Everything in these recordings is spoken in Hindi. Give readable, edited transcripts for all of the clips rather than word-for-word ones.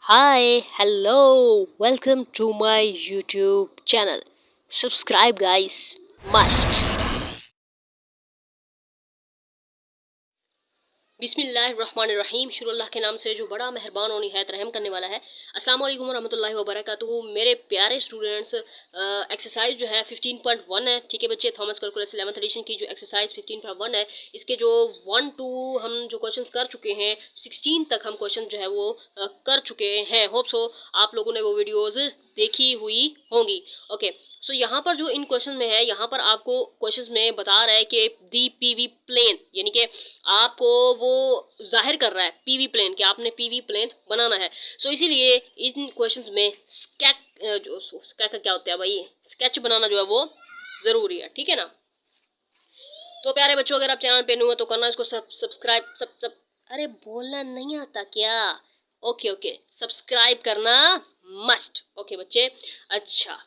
Hi, hello, welcome to my YouTube channel. Subscribe, guys, must. बिस्मिल्लाहिर्रहमानिर्रहीम शुरू अल्लाह के नाम से जो बड़ा मेहरबान और निहायत रहम करने वाला है। अस्सलाम वालेकुम रहमतुल्लाहि व बरकातुहू। मेरे प्यारे स्टूडेंट्स, एक्सरसाइज जो है 15.1 है। ठीक है बच्चे, थॉमस कैलकुलस 11th एडिशन की जो एक्सरसाइज 15.1 है, इसके जो 1 टू हम जो क्वेश्चंस कर चुके हैं, 16 तक हम क्वेश्चन जो है वो कर चुके हैं। होप सो आप लोगों ने वो वीडियोज़ देखी हुई होंगी। ओके, सो यहाँ पर जो इन क्वेश्चन में है, यहाँ पर आपको क्वेश्चंस में बता रहा है कि दी पीवी प्लेन, यानी कि आपको वो जाहिर कर रहा है पीवी प्लेन कि आपने पीवी प्लेन बनाना है। सो इसीलिए इन क्वेश्चंस में स्केच का क्या होता है भाई, स्केच बनाना जो है वो ज़रूरी है। ठीक है ना। तो प्यारे बच्चों, अगर आप चैनल पे न्यू हो तो करना इसको सब्सक्राइब सब अरे बोलना नहीं आता क्या? ओके ओके, सब्सक्राइब करना मस्ट। ओके बच्चे, अच्छा,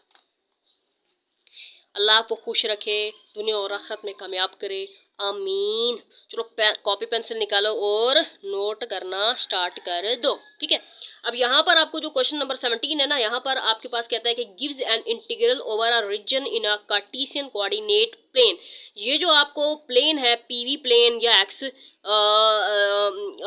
अल्लाह आपको खुश रखे, दुनिया और आखिरत में कामयाब करे, आमीन। चलो कॉपी पेंसिल निकालो और नोट करना स्टार्ट कर दो। ठीक है, अब यहाँ पर आपको जो क्वेश्चन नंबर 17 है ना, यहाँ पर आपके पास कहता है कि gives an integral over a region in a Cartesian coordinate plane. ये जो आपको प्लेन है, पीवी प्लेन या एक्स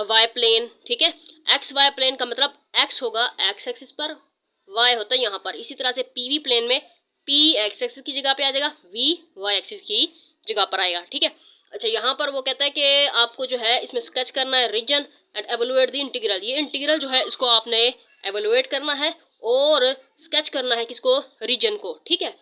वाई प्लेन, ठीक है, एक्स वाई प्लेन का मतलब एक्स होगा एक्स एक्सिस पर, वाई होता है यहाँ पर। इसी तरह से पीवी प्लेन में पी एक्स एक्सिस की जगह पे आ जाएगा, वी वाई एक्सिस की जगह पर आएगा। ठीक है, अच्छा, यहाँ पर वो कहता है कि आपको जो है इसमें स्केच करना है region and evaluate the integral. ये इंटीग्रल जो है इसको आपने एवेलुएट करना है और स्केच करना है किसको, रीजन को। ठीक है,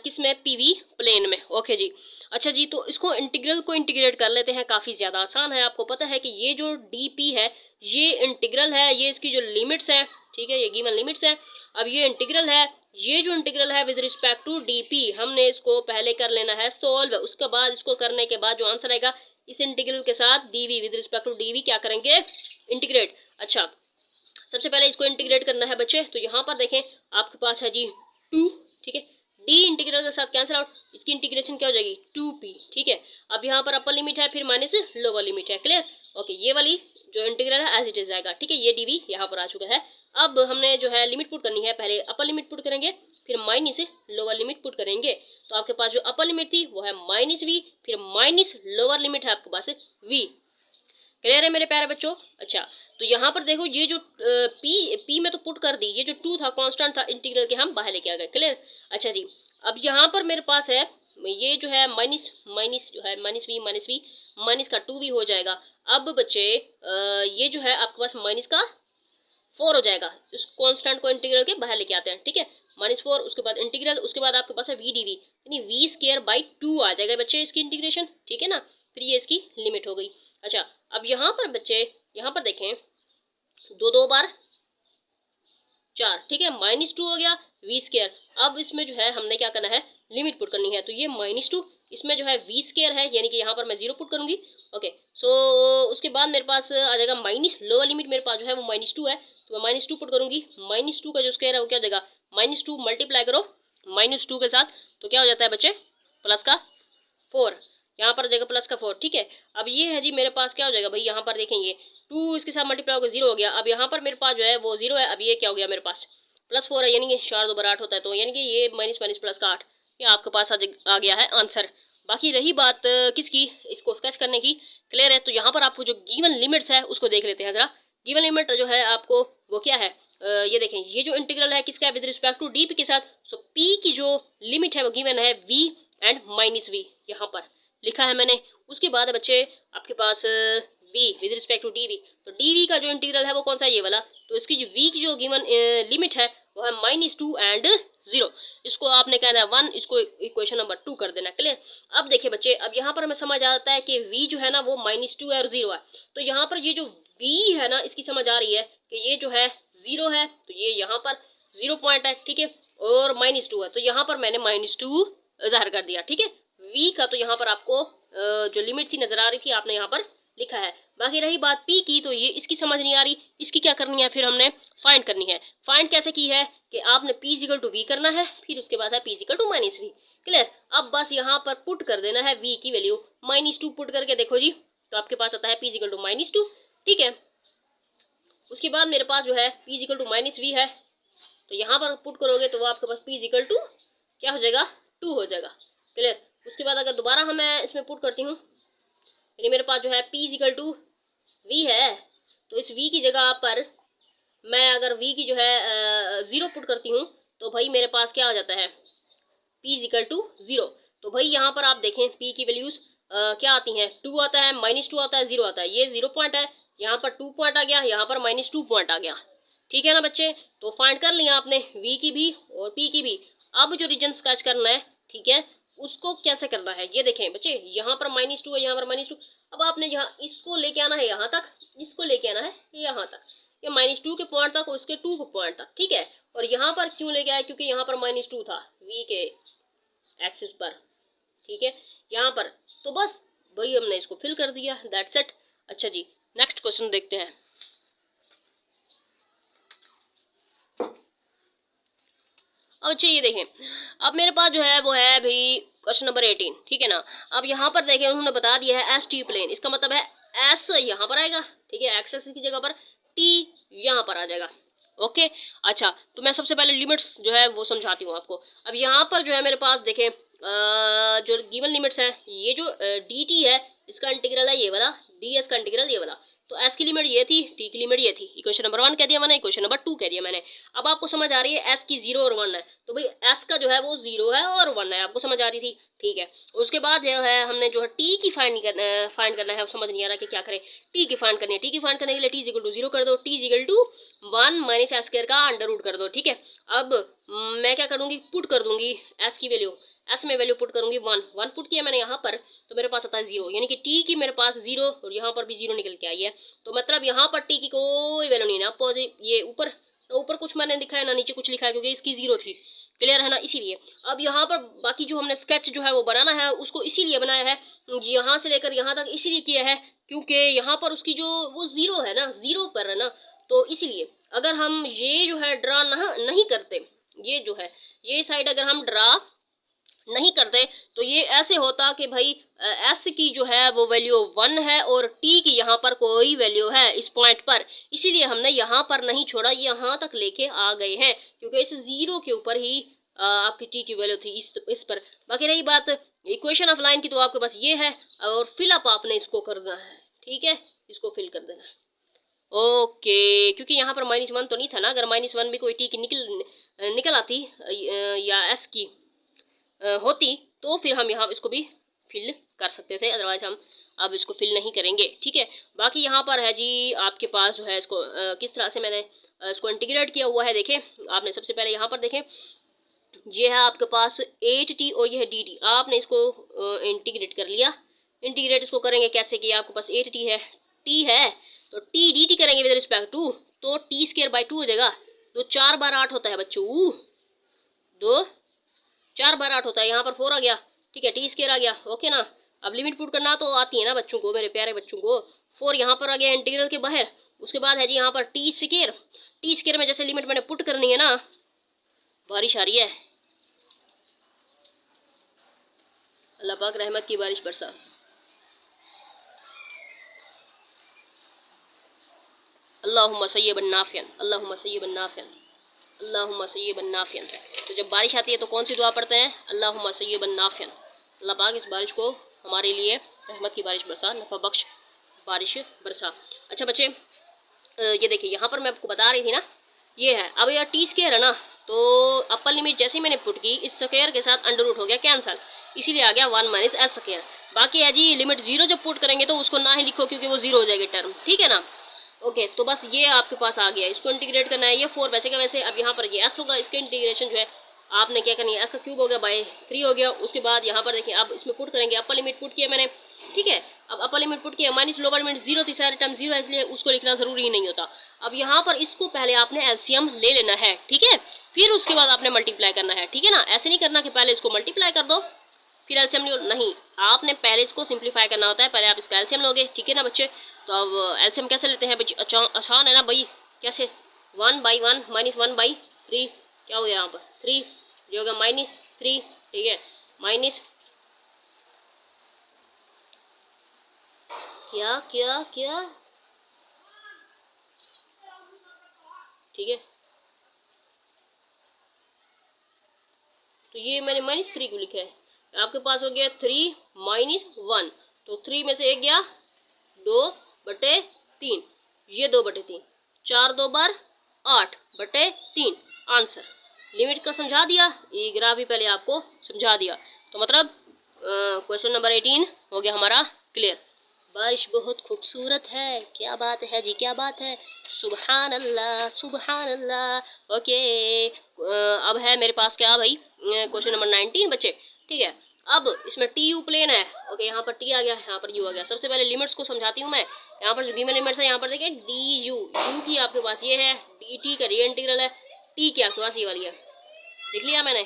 किसमें, पीवी प्लेन में। ओके जी, अच्छा जी, तो इसको इंटीग्रल को इंटीग्रेट कर लेते हैं। काफ़ी ज़्यादा आसान है। आपको पता है कि ये जो डी पी है ये इंटीग्रल है, ये इसकी जो लिमिट्स हैं, ठीक है, ये गिवन लिमिट्स हैं। अब ये इंटीग्रल है, ये जो इंटीग्रल है विद रिस्पेक्ट टू डीपी, हमने इसको पहले कर लेना है सोल्व। उसके बाद इसको करने के बाद जो आंसर आएगा इस इंटीग्रल के साथ DV with respect to DV क्या करेंगे, इंटीग्रेट। अच्छा, सबसे पहले इसको इंटीग्रेट करना है बच्चे। तो यहाँ पर देखें आपके पास है जी 2, ठीक है, डी इंटीग्रल के साथ कैंसिल आउट, इसकी इंटीग्रेशन क्या हो जाएगी 2p। ठीक है, अब यहाँ पर अपर लिमिट है, फिर माइनस लोअर लिमिट है। क्लियर? ओके, ये वाली जो इंटीग्रल है एज इट इज आएगा। ठीक है, ये डीवी यहाँ पर आ चुका है। अब हमने जो है लिमिट पुट करनी है, पहले अपर लिमिट पुट करेंगे फिर माइनस लोअर लिमिट पुट करेंगे। तो आपके पास जो अपर लिमिट थी वो है माइनस वी, फिर माइनस लोअर लिमिट है आपके पास वी। क्लियर है मेरे प्यारे बच्चों? अच्छा, तो यहाँ पर देखो ये जो पी में तो पुट कर दी, ये जो 2 था कांस्टेंट था इंटीग्रल के, हम बाहर लेके आ गए। क्लियर? अच्छा जी, अब यहाँ पर मेरे पास है ये जो है माइनस माइनस जो है माइनस वी माइनस का 2v हो जाएगा। अब बच्चे ये जो है आपके पास माइनस का 4 हो जाएगा। इस कांस्टेंट को इंटीग्रल के बाहर लेके आते हैं। ठीक है, -4, उसके बाद इंटीग्रल, उसके बाद आपके पास है वी डी वी, यानी वी स्क्वायर बाई 2 आ जाएगा बच्चे इसकी इंटीग्रेशन। ठीक है ना, फिर ये इसकी लिमिट हो गई। अच्छा, अब यहाँ पर बच्चे, यहाँ पर देखें, 2 बार 4, ठीक है, -2 हो गया वी स्क्वायर। अब इसमें जो है हमने क्या करना है, लिमिट पुट करनी है। तो ये -2, इसमें जो है वी स्क्वायर है, यानी कि यहाँ पर मैं 0 पुट करूंगी। ओके, सो उसके बाद मेरे पास आ जाएगा माइनस, लोअर लिमिट मेरे पास जो है वो -2 है, तो मैं -2 पुट करूंगी। -2 का जो स्क्वायर है वो क्या हो जाएगा, -2 मल्टीप्लाई करो -2 के साथ, तो क्या हो जाता है बच्चे, प्लस का 4, यहाँ पर देखो प्लस का 4। ठीक है, अब ये है जी मेरे पास क्या हो जाएगा भाई, यहाँ पर देखेंगे 2 इसके साथ मल्टीप्लाई होकर 0 हो गया। अब यहाँ पर मेरे पास जो है वो 0 है। अब ये क्या हो गया मेरे पास, +4 है, यानी कि 4 2 8 होता है, तो यानी कि ये माइनस माइनस प्लस का 8, ये आपके पास आ गया है आंसर। बाकी रही बात किसकी, इसको स्केच करने की। क्लियर है? तो यहाँ पर आपको जो गिवन लिमिट्स है उसको देख लेते हैं जरा। गिवन लिमिट जो है आपको वो क्या है, ये देखें, ये जो इंटीग्रल है किसका है, with respect to D P के साथ। सो पी की जो लिमिट है वो गिवन है वी एंड -v, यहाँ पर लिखा है मैंने। उसके बाद बच्चे आपके पास v with respect to dv, तो dv का जो इंटीग्रल है वो कौन सा है, ये वाला। तो इसकी जो v की जो गिवन लिमिट है वो है -2 एंड 0। इसको आपने कहना है 1, इसको इक्वेशन नंबर 2 कर देना। क्लियर? अब देखिए बच्चे, अब यहाँ पर हमें समझ आता है कि v जो है ना वो -2 है और 0 है। तो यहाँ पर ये जो v है ना इसकी समझ आ रही है कि ये जो है 0 है, तो ये यहाँ पर 0 पॉइंट है। ठीक है, और -2 है, तो यहाँ पर मैंने -2 जाहिर कर दिया। ठीक है, v का तो यहाँ पर आपको जो लिमिट थी नजर आ रही थी, आपने यहाँ पर लिखा है। बाकी रही बात p की, तो ये इसकी समझ नहीं आ रही, इसकी क्या करनी है, फिर हमने फाइंड करनी है। फाइंड कैसे की है कि आपने p = v करना है, फिर उसके बाद है p = -v। क्लियर? अब बस यहाँ पर पुट कर देना है v की वैल्यू, -2 पुट करके देखो जी, तो आपके पास आता है p = -2। ठीक है, उसके बाद मेरे पास जो है p equal to minus V है, तो यहाँ पर पुट करोगे तो वो आपके पास p इक्वल टू क्या हो जाएगा 2 हो जाएगा। क्लियर। उसके बाद अगर दोबारा मैं इसमें पुट करती हूँ, यानी मेरे पास जो है p इक्वल टू वी है, तो इस v की जगह पर मैं अगर v की जो है 0 पुट करती हूँ तो भाई मेरे पास क्या आ जाता है p इक्वल टू 0। तो भाई यहाँ पर आप देखें p की वैल्यूज क्या आती हैं, 2 आता है, -2 आता है, 0 आता है। ये 0 पॉइंट है, यहाँ पर 2 पॉइंट आ गया, यहाँ पर -2 पॉइंट आ गया। ठीक है ना बच्चे। तो फाइंड कर लिया आपने v की भी और p की भी। अब जो रीजन स्केच करना है, ठीक है, उसको कैसे करना है ये देखें बच्चे। यहाँ पर -2 है, यहाँ पर -2। अब आपने यहाँ इसको लेके आना है यहाँ तक, इसको लेके आना है यहाँ तक, ये -2 के पॉइंट तक और उसके 2 के पॉइंट तक। ठीक है। और यहाँ पर क्यों लेके आए, क्योंकि यहाँ पर -2 था v के एक्सिस पर। ठीक है, यहाँ पर तो बस वही हमने इसको फिल कर दिया, दैट्स इट। अच्छा जी, नेक्स्ट क्वेश्चन देखते हैं। अब अच्छा ये देखें, अब मेरे पास जो है वो है भाई क्वेश्चन नंबर 18। ठीक है ना। अब यहाँ पर देखें उन्होंने बता दिया है एस टी प्लेन, इसका मतलब है एस यहाँ पर आएगा, ठीक है, एक्स एक्सिस की जगह पर टी यहाँ पर आ जाएगा। ओके। अच्छा, तो मैं सबसे पहले लिमिट्स जो है वो समझाती हूँ आपको। अब यहाँ पर जो है मेरे पास देखें जो गिवन लिमिट्स हैं, ये जो डी टी है इसका इंटीग्रल है ये वाला, डी एस का इंटीग्रल ये वाला। तो एस की लिमिट ये थी, टी की लिमिट ये थी। इक्वेशन नंबर 1 कह दिया मैंने, इक्वेशन नंबर 2 कह दिया मैंने। अब आपको समझ आ रही है एस की 0 और 1 है, तो भाई एस का जो है वो 0 है और 1 है, आपको समझ आ रही थी। ठीक है। उसके बाद जो है हमने जो है टी की फाइंड करना है, समझ नहीं आ रहा कि क्या करें। टी की फाइंड करनी है, टी की फाइंड करने के लिए टी इक्वल टू 0 कर दो, T equal to 1 minus S square का अंडर रूट कर दो। ठीक है। अब मैं क्या करूंगी, पुट कर दूंगी एस की वैल्यू, एस में वैल्यू पुट करूंगी 1 पुट किया मैंने यहाँ पर, तो मेरे पास आता है 0, यानी कि टी की मेरे पास 0 और यहाँ पर भी 0 निकल के आई है। तो मतलब यहाँ पर टी की कोई वैल्यू नहीं है ना, ये ऊपर कुछ मैंने लिखा है ना नीचे कुछ लिखा है, क्योंकि इसकी 0 थी। क्लियर है ना, इसीलिए। अब यहाँ पर बाकी जो हमने स्केच जो है वो बनाना है, उसको इसीलिए बनाया है, यहाँ से लेकर यहाँ तक इसीलिए किया है क्योंकि यहाँ पर उसकी जो वो 0 है ना, 0 पर है ना, तो इसीलिए अगर हम ये जो है ड्रा नहीं करते, ये जो है ये साइड अगर हम ड्रा नहीं करते तो ये ऐसे होता कि भाई एस की जो है वो वैल्यू 1 है और टी की यहाँ पर कोई वैल्यू है इस पॉइंट पर, इसीलिए हमने यहाँ पर नहीं छोड़ा, यहाँ तक लेके आ गए हैं, क्योंकि इस 0 के ऊपर ही आपकी टी की वैल्यू थी इस पर। बाकी रही बात इक्वेशन ऑफ लाइन की, तो आपके पास ये है और फिलअप आपने इसको करना है। ठीक है, इसको फिल कर देना है। ओके, क्योंकि यहाँ पर -1 तो नहीं था ना, अगर -1 भी कोई टी की निकल आती या एस की होती तो फिर हम यहाँ इसको भी फिल कर सकते थे, अदरवाइज हम अब इसको फिल नहीं करेंगे। ठीक है। बाकी यहाँ पर है जी आपके पास जो है इसको किस तरह से मैंने इसको इंटीग्रेट किया हुआ है। देखें आपने सबसे पहले यहाँ पर देखें, ये है आपके पास 8t और ये है dt, आपने इसको इंटीग्रेट कर लिया। इंटीग्रेट इसको करेंगे कैसे कि आपके पास 8t है, t है तो t dt करेंगे विद रिस्पेक्ट टू, तो t स्क्वायर बाई 2 हो जाएगा। तो 4 बार 8 होता है बच्चों, 2 4 बार 8 होता है, यहाँ पर 4 आ गया। ठीक है, टी स्क्वायर आ गया। ओके ना। अब लिमिट पुट करना तो आती है ना बच्चों को, मेरे प्यारे बच्चों को। 4 यहाँ पर आ गया इंटीग्रल के बाहर। उसके बाद है जी यहाँ पर टी स्क्वायर में जैसे लिमिट मैंने पुट करनी है ना, बारिश आ रही है, अल्लाह पाक रहमत की बारिश बरसा। अल्लाहुम्मा सय्यबन नाफियन, अल्लाहुम्मा सय्यबन नाफियन, अल्लाहुम्मा सय्यबन नाफियन। तो जब बारिश आती है तो कौन सी दुआ पढ़ते हैं, अल्लाहुम्मा सय्यबन नाफियन, अल्लाह पाक इस बारिश को हमारे लिए रहमत की बारिश बरसा, नफ़ा बख्श बारिश बरसा। अच्छा बच्चे, ये देखिए यहाँ पर मैं आपको बता रही थी ना, ये है। अब यार टी स्क्वायर है ना, तो अपर लिमिट जैसे ही मैंने पुट की, इस स्क्वायर के साथ अंडर रूट हो गया कैंसल, इसीलिए आ गया 1 माइनस एस स्क्वायर। बाकी है जी लिमिट 0 जब पुट करेंगे तो उसको ना ही लिखो, क्योंकि वो 0 हो जाएगी टर्म। ठीक है ना। ओके, तो बस ये आपके पास आ गया, इसको इंटीग्रेट करना है। ये 4 वैसे का वैसे, अब यहाँ पर ये एस होगा, इसके इंटीग्रेशन जो है आपने क्या करनी है, एस का क्यूब हो गया बाय 3 हो गया। उसके बाद यहाँ पर देखिए अब इसमें पुट करेंगे, अपर लिमिट पुट किया मैंने। ठीक है, अब अपर लिमिट पुट किया, माइनस लोअर लिमिट 0 थी, सारे टर्म 0 है, इसलिए उसको लिखना जरूरी नहीं होता। अब यहाँ पर इसको पहले आपने एलसीएम ले लेना है। ठीक है, फिर उसके बाद आपने मल्टीप्लाई करना है। ठीक है ना, ऐसे नहीं करना कि पहले इसको मल्टीप्लाई कर दो फिर एलसीएम नहीं, आपने पहले इसको सिंप्लीफाई करना होता है, पहले आप इसका एलसीएम लोगे। ठीक है ना बच्चे। तो अब एलसीएम कैसे लेते हैं बच्चे, आसान है ना भाई, कैसे 1/1 माइनस 1/3 क्या हो गया यहाँ पर 3, जो होगा -3। ठीक है, माइनस क्या क्या क्या ठीक है। तो ये मैंने -3 को लिखा है, आपके पास हो गया 3 -1, तो 3 में से एक गया 2/3, ये 2/3, 4 2 बार 8/3 आंसर। लिमिट का समझा दिया, ये ग्राफ भी पहले आपको समझा दिया। तो मतलब क्वेश्चन नंबर 18 हो गया हमारा क्लियर। बारिश बहुत खूबसूरत है, क्या बात है जी, क्या बात है, सुबहान अल्लाह सुबहान अल्लाह। ओके, अब है मेरे पास क्या भाई, क्वेश्चन नंबर 19 बच्चे, ठीक है। अब इसमें टी यू प्लेन है, ओके, यहाँ पर टी आ गया, यहाँ पर यू आ गया। सबसे पहले लिमिट्स को समझाती हूँ मैं। यहाँ पर जो गिवन लिमिट्स है, यहाँ पर देखिए डी यू, यू की आपके पास ये है, डी टी का री इंटीग्रल है, टी की आपके पास ये वाली है, लिख लिया मैंने।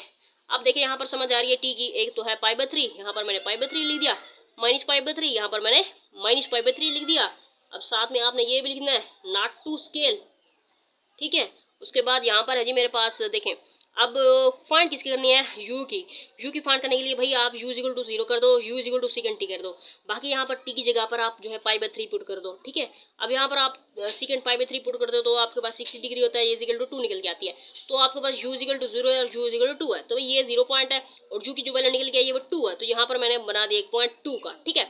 अब देखिए यहाँ पर समझ आ रही है टी की, एक तो है π/3, यहाँ पर मैंने π/3 लिख दिया, -π/3 यहाँ पर मैंने -π/3 लिख दिया। अब साथ में आपने ये भी लिखना है नॉट टू स्केल, ठीक है। उसके बाद यहाँ पर है जी मेरे पास, देखें अब फाइंड किसकी करनी है, यू की। यू की फाइंड करने के लिए भाई आप u = 0 कर दो, u = सेकेंड टी कर दो, बाकी यहाँ पर टी की जगह पर आप जो है π/3 पुट कर दो, ठीक है। अब यहाँ पर आप सेकेंड π/3 पुट कर दो तो आपके पास 60 डिग्री होता है, ये = 2 निकल के आती है। तो आपके पास u = 0 है और u = 2 है, तो ये 0 पॉइंट है और u की जो वैल्यू निकल के आई है वो 2 है, तो यहाँ पर मैंने बना दिया 1.2 का, ठीक है,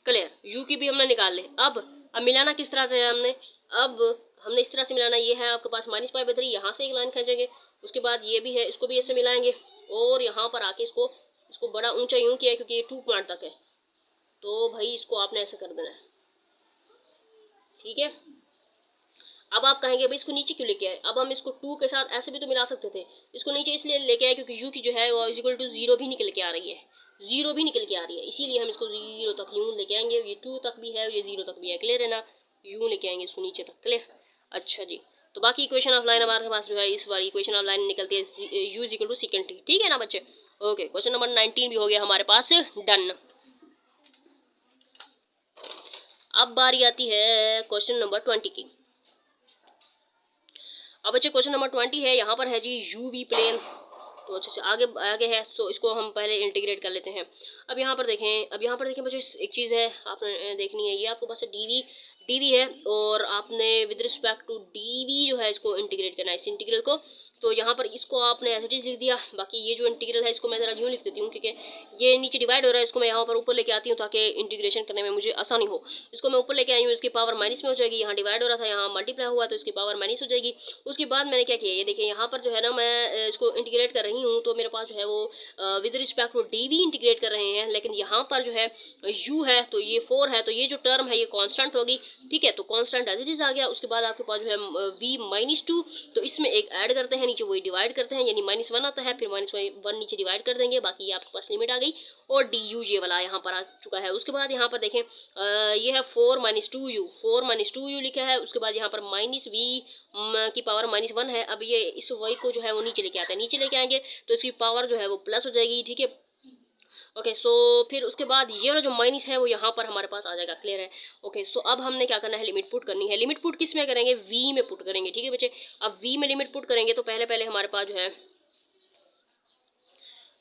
क्लियर। u की भी हमने निकाल ली। अब मिलाना किस तरह से है हमने इस तरह से मिलाना, ये है आपके पास -π/3, यहाँ से एक लाइन खींचेंगे, उसके बाद ये भी है, इसको भी ऐसे मिलाएंगे और यहाँ पर आके इसको बड़ा ऊंचा यूं किया है क्योंकि ये 2 पॉइंट तक है, तो भाई इसको आपने ऐसे कर देना है, ठीक है। अब आप कहेंगे भाई इसको नीचे क्यों लेके आए, अब हम इसको 2 के साथ ऐसे भी तो मिला सकते थे, इसको नीचे इसलिए लेके आए क्योंकि u की जो है वो = 0 भी निकल के आ रही है, 0 भी निकल के आ रही है, इसीलिए हम इसको 0 तक यूं लेके आएंगे। ये 2 तक भी है, ये 0 तक भी है, क्लियर है ना, यूं लेके आएंगे इसको नीचे तक, क्लियर। अच्छा जी, तो बाकी इक्वेशन ऑफ लाइन हमारे पास जो है इस वाली इक्वेशन ऑफ लाइन निकलती है u = सेकेंड टी, ठीक है ना बच्चे। ओके, क्वेश्चन नंबर 19 भी हो गया हमारे पास डन। अब बारी आती है क्वेश्चन नंबर 20 की। अब बच्चे क्वेश्चन नंबर 20 है, यहाँ पर है जी यूवी प्लेन, तो अच्छे से आगे आगे है, तो इसको हम पहले इंटीग्रेट कर लेते हैं। अब यहाँ पर देखें बच्चे, एक चीज़ है आपने देखनी है, ये आपके पास डीवी है और आपने विद रिस्पेक्ट टू डीवी जो है इसको इंटीग्रेट करना है, इस इंटीग्रल को। तो यहाँ पर इसको आपने एज इट इज लिख दिया, बाकी ये जो इंटीग्रल है इसको मैं ज़रा यूँ लिख देती हूँ क्योंकि ये नीचे डिवाइड हो रहा है, इसको मैं यहाँ पर ऊपर लेके आती हूँ ताकि इंटीग्रेशन करने में मुझे आसानी हो। इसको मैं ऊपर लेके आई हूँ, इसकी पावर माइनस में हो जाएगी, यहाँ डिवाइड हो रहा था यहाँ मल्टीप्लाई हुआ तो इसकी पावर माइनस हो जाएगी। उसके बाद मैंने क्या किया, ये देखिए यहाँ पर जो है ना मैं इसको इंटीग्रेट कर रही हूँ, तो मेरे पास जो है वो with respect to D integrate कर रहे हैं, लेकिन यहाँ पर जो है u है तो ये 4 है, तो ये जो टर्म है ये कांस्टेंट होगी, ठीक है। तो कांस्टेंट एज इट इज आ गया। उसके बाद आपके पास जो है v -2, तो इसमें एक ऐड करते हैं, नीचे वही डिवाइड करते हैं, यानी -1 आता है, फिर -1 नीचे डिवाइड कर देंगे, बाकी ये आपके पास लिमिट आ गई और डी यू ये वाला यहाँ पर आ चुका है। उसके बाद यहाँ पर देखें ये है 4 - 2u लिखा है। उसके बाद यहाँ पर -v की पावर -1 है। अब ये इस y को जो है वो नीचे लेके आते हैं, नीचे लेके आएंगे तो इसकी पावर जो है वो प्लस हो जाएगी, ठीक है। ओके, सो फिर उसके बाद ये वाला जो माइनस है वो यहाँ पर हमारे पास आ जाएगा, क्लियर है। ओके, सो अब हमने क्या करना है, लिमिट पुट करनी है। लिमिट पुट किस में करेंगे, v में पुट करेंगे, ठीक है बच्चे। अब v में लिमिट पुट करेंगे तो पहले हमारे पास जो है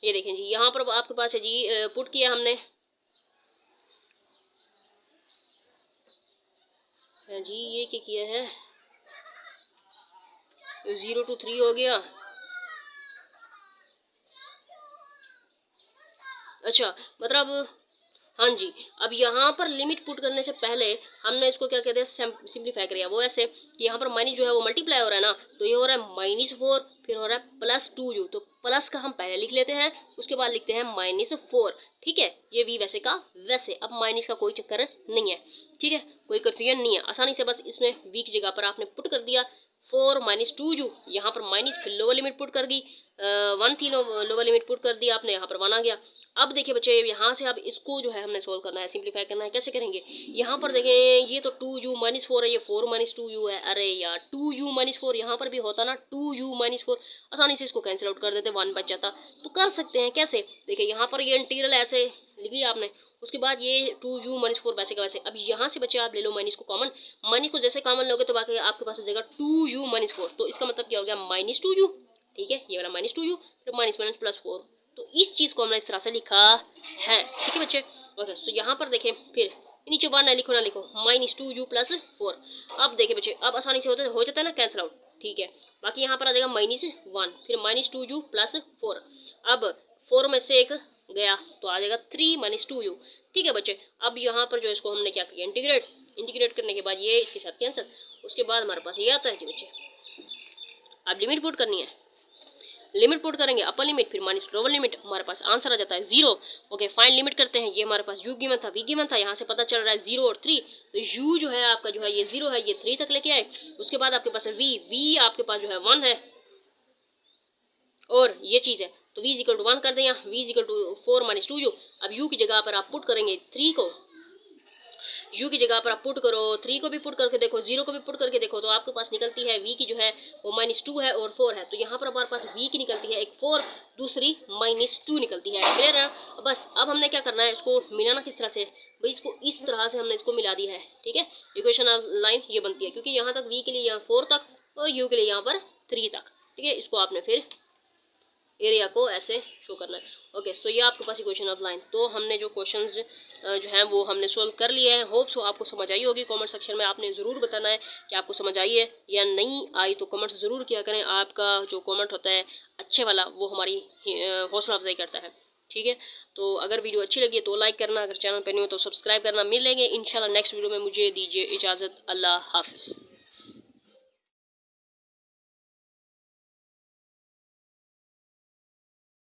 ये देखें जी, यहाँ पर आपके पास है जी पुट किया हमने है जी, ये क्या किया है, 0 to 3 हो गया। अच्छा, मतलब हाँ जी, अब यहाँ पर लिमिट पुट करने से पहले हमने इसको क्या कहते हैं, सिंप्लीफाई किया। वो ऐसे कि यहाँ पर माइनस जो है वो मल्टीप्लाई हो रहा है ना, तो ये हो रहा है -4, फिर हो रहा है +2u, तो प्लस का हम पहले लिख लेते हैं, उसके बाद लिखते हैं -4, ठीक है। ये v वैसे का वैसे, अब माइनस का कोई चक्कर नहीं है, ठीक है, कोई कन्फ्यूजन नहीं है, आसानी से बस इसमें v की जगह पर आपने पुट कर दिया 4 - 2u, यहाँ पर माइनस, फिर लोअर लिमिट पुट कर दी 1 थी, लोअर लिमिट पुट कर दिया आपने, यहाँ पर 1 आ गया। अब देखिए बच्चे, यहाँ से अब इसको जो है हमने सोल्व करना है, सिंप्लीफाई करना है। कैसे करेंगे, यहाँ पर देखें ये तो 2u - 4 है, ये 4 - 2u है। अरे यार 2u - 4 यहाँ पर भी होता ना, 2u - 4 आसानी से इसको कैंसिल आउट कर देते, 1 बच जाता। तो कर सकते हैं कैसे, देखिए यहाँ पर ये इंटीग्रल ऐसे लिख लिया आपने, उसके बाद ये 2u - 4 वैसे का वैसे। अब यहाँ से बच्चे आप ले लो माइनस को कॉमन, माइनस को जैसे कॉमन लोगे तो बाकी आपके पास जगह 2u - 4, तो इसका मतलब क्या हो गया, -2u, ठीक है, ये वाला -2u, फिर -+4, तो इस चीज को हमने इस तरह से लिखा है, ठीक है बच्चे। ओके, तो यहाँ पर देखें, फिर नीचे 1 ना लिखो -2u + 4। अब देखिए बच्चे, अब आसानी से हो जाता है ना कैंसिल आउट, ठीक है। बाकी यहाँ पर आ जाएगा -1, फिर -2u + 4। अब 4 में से एक गया तो आ जाएगा 3 - 2u। ठीक है बच्चे, अब यहाँ पर जो इसको हमने क्या किया, इंटीग्रेट करने के बाद ये इसके साथ कैंसिल। उसके बाद हमारे पास ये आता है जी बच्चे, अब लिमिट पुट करनी है। लिमिट पुट करेंगे अपर लिमिट, फिर माइनस लोअर लिमिट, हमारे पास आंसर आ जाता है 0। ओके, फाइन लिमिट करते हैं। ये हमारे पास u गिवन था, v गिवन था, यहाँ से पता चल रहा है 0 और 3। तो u जो है आपका जो है ये 0 है, ये 3 तक लेके आए। उसके बाद आपके पास है v आपके पास जो है 1 है और ये चीज़ है, तो v = 1 कर दें यहाँ, v = 4 - 2u। अब u की जगह पर आप पुट करेंगे 3 को, u की जगह पर आप पुट करो 3 को भी पुट करके देखो, 0 को भी पुट करके देखो, तो आपके पास निकलती है v की जो है वो -2 है और 4 है। तो यहाँ पर हमारे पास v की निकलती है एक 4, दूसरी -2 निकलती है। क्लियर है? बस अब हमने क्या करना है, इसको मिलाना किस तरह से, भाई इसको इस तरह से हमने इसको मिला दिया है। ठीक है, इक्वेशन लाइन ये बनती है, क्योंकि यहाँ तक v के लिए यहाँ 4 तक और u के लिए यहाँ पर 3 तक। ठीक है, इसको आपने फिर एरिया को ऐसे शो करना है। ओके, सो ये आपके पास इक्वेशन ऑफ लाइन। तो हमने जो क्वेश्चंस जो हैं वो हमने सोल्व कर लिए हैं। होप सो आपको समझ आई होगी। कमेंट सेक्शन में आपने ज़रूर बताना है कि आपको समझ आई है या नहीं आई, तो कमेंट ज़रूर किया करें। आपका जो कमेंट होता है अच्छे वाला, वो हमारी हौसला अफजाई करता है। ठीक है, तो अगर वीडियो अच्छी लगी तो लाइक करना, अगर चैनल पर नहीं हो तो सब्सक्राइब करना। मिलेंगे इंशाल्लाह नेक्स्ट वीडियो में। मुझे दीजिए इजाज़त, अल्लाह हाफिज़।